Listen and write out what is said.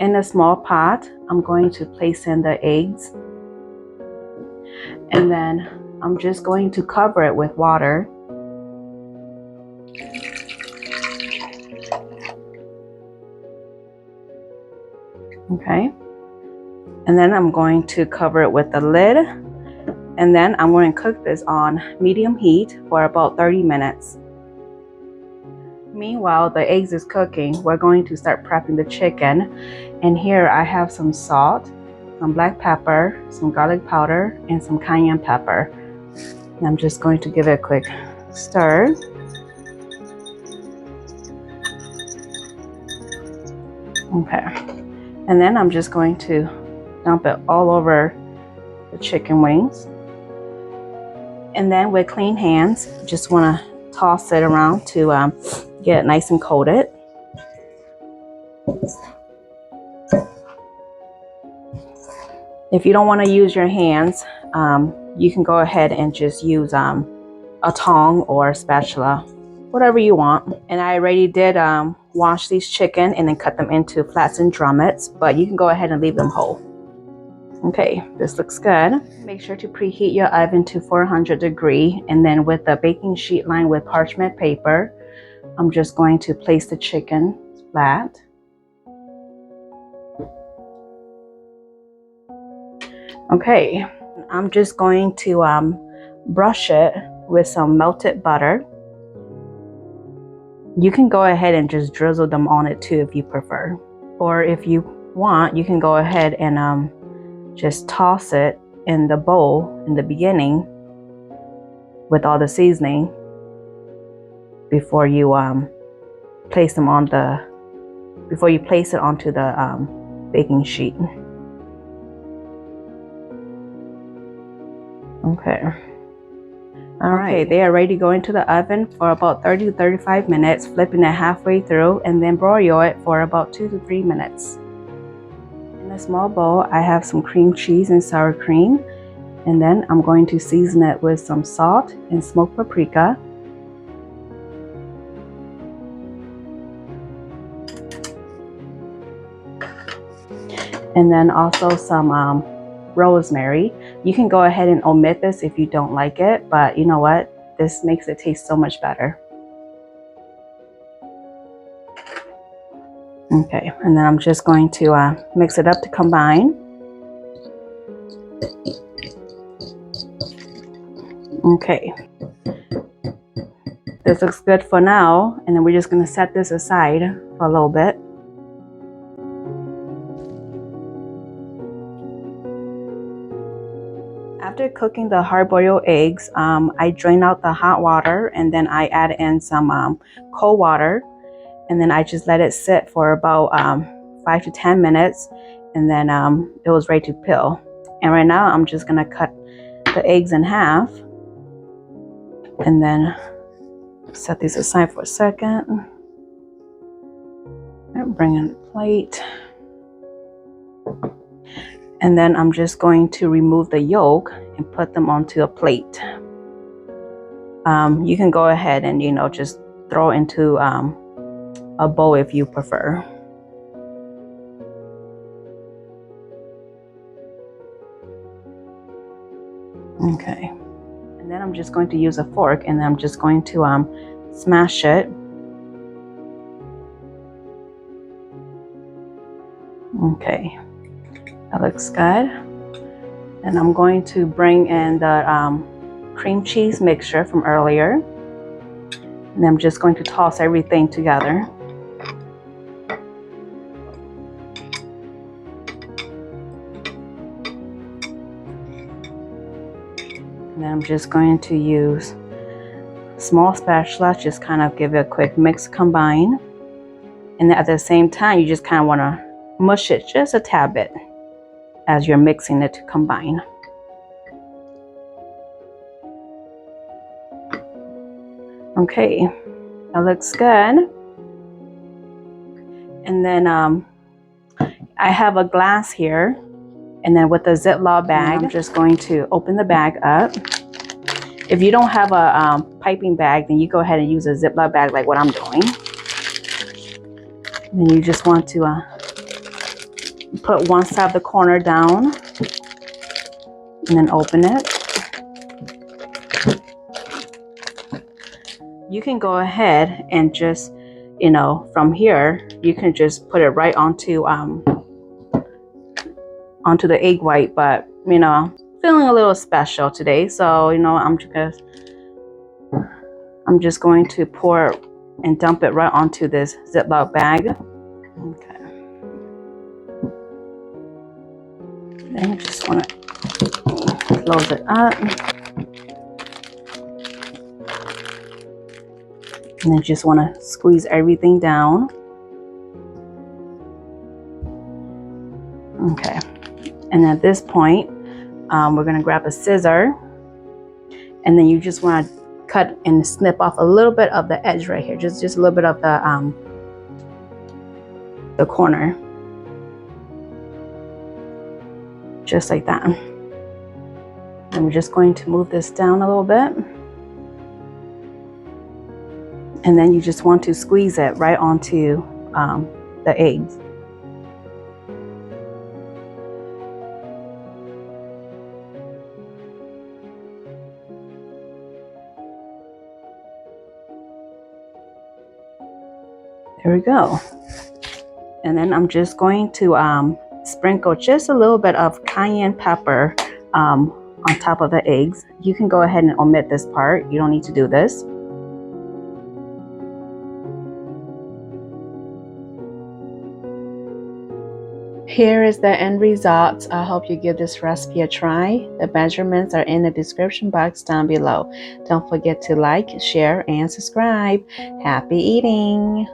In a small pot, I'm going to place in the eggs, and then I'm just going to cover it with water. Okay, and then I'm going to cover it with the lid, and then I'm going to cook this on medium heat for about 30 minutes. Meanwhile, the eggs is cooking, we're going to start prepping the chicken. And here I have some salt, some black pepper, some garlic powder, and some cayenne pepper. And I'm just going to give it a quick stir. Okay, and then I'm just going to dump it all over the chicken wings. And then with clean hands, just want to toss it around to get it nice and coated. If you don't want to use your hands, you can go ahead and just use a tongue or a spatula, whatever you want. And I already did wash these chicken and then cut them into flattened drumettes, but you can go ahead and leave them whole. Okay, this looks good. Make sure to preheat your oven to 400 degrees, and then with the baking sheet lined with parchment paper, I'm just going to place the chicken flat. Okay, I'm just going to brush it with some melted butter. You can go ahead and just drizzle them on it too if you prefer. Or if you want, you can go ahead and just toss it in the bowl in the beginning with all the seasoning before you place it onto the baking sheet. Okay. All right, they are ready to go into the oven for about 30 to 35 minutes, flipping it halfway through, and then broil it for about 2 to 3 minutes. In a small bowl, I have some cream cheese and sour cream, and then I'm going to season it with some salt and smoked paprika. And then also some rosemary. You can go ahead and omit this if you don't like it, but you know what? This makes it taste so much better. Okay, and then I'm just going to mix it up to combine. Okay, this looks good for now, and then we're just going to set this aside for a little bit. After cooking the hard-boiled eggs, I drain out the hot water, and then I add in some cold water, and then I just let it sit for about 5 to 10 minutes, and then it was ready to peel. And right now I'm just gonna cut the eggs in half, and then set these aside for a second. And bring in the plate. And then I'm just going to remove the yolk and put them onto a plate. You can go ahead and, you know, just throw into a bowl if you prefer. Okay. And then I'm just going to use a fork, and I'm just going to smash it. Okay. That looks good. And I'm going to bring in the cream cheese mixture from earlier. And I'm just going to toss everything together. And then I'm just going to use a small spatula, just kind of give it a quick mix, combine. And at the same time, you just kind of want to mush it just a tad bit as you're mixing it to combine. Okay, that looks good. And then I have a glass here, and then with a Ziploc bag, I'm just going to open the bag up. If you don't have a piping bag, then you go ahead and use a Ziploc bag like what I'm doing. And then you just want to put one side of the corner down and then open it. You can go ahead and just, you know, from here, you can just put it right onto the egg white, but you know, I'm feeling a little special today, so you know, I'm just going to pour it and dump it right onto this Ziploc bag. Okay. Then you just want to close it up. And then just want to squeeze everything down. Okay. And at this point, we're going to grab a scissor. And then you just want to cut and snip off a little bit of the edge right here. Just a little bit of the corner. Just like that. And we're just going to move this down a little bit. And then you just want to squeeze it right onto the eggs. There we go. And then I'm just going to sprinkle just a little bit of cayenne pepper on top of the eggs. You can go ahead and omit this part. You don't need to do this. Here is the end result. I hope you give this recipe a try. The measurements are in the description box down below. Don't forget to like, share, and subscribe. Happy eating!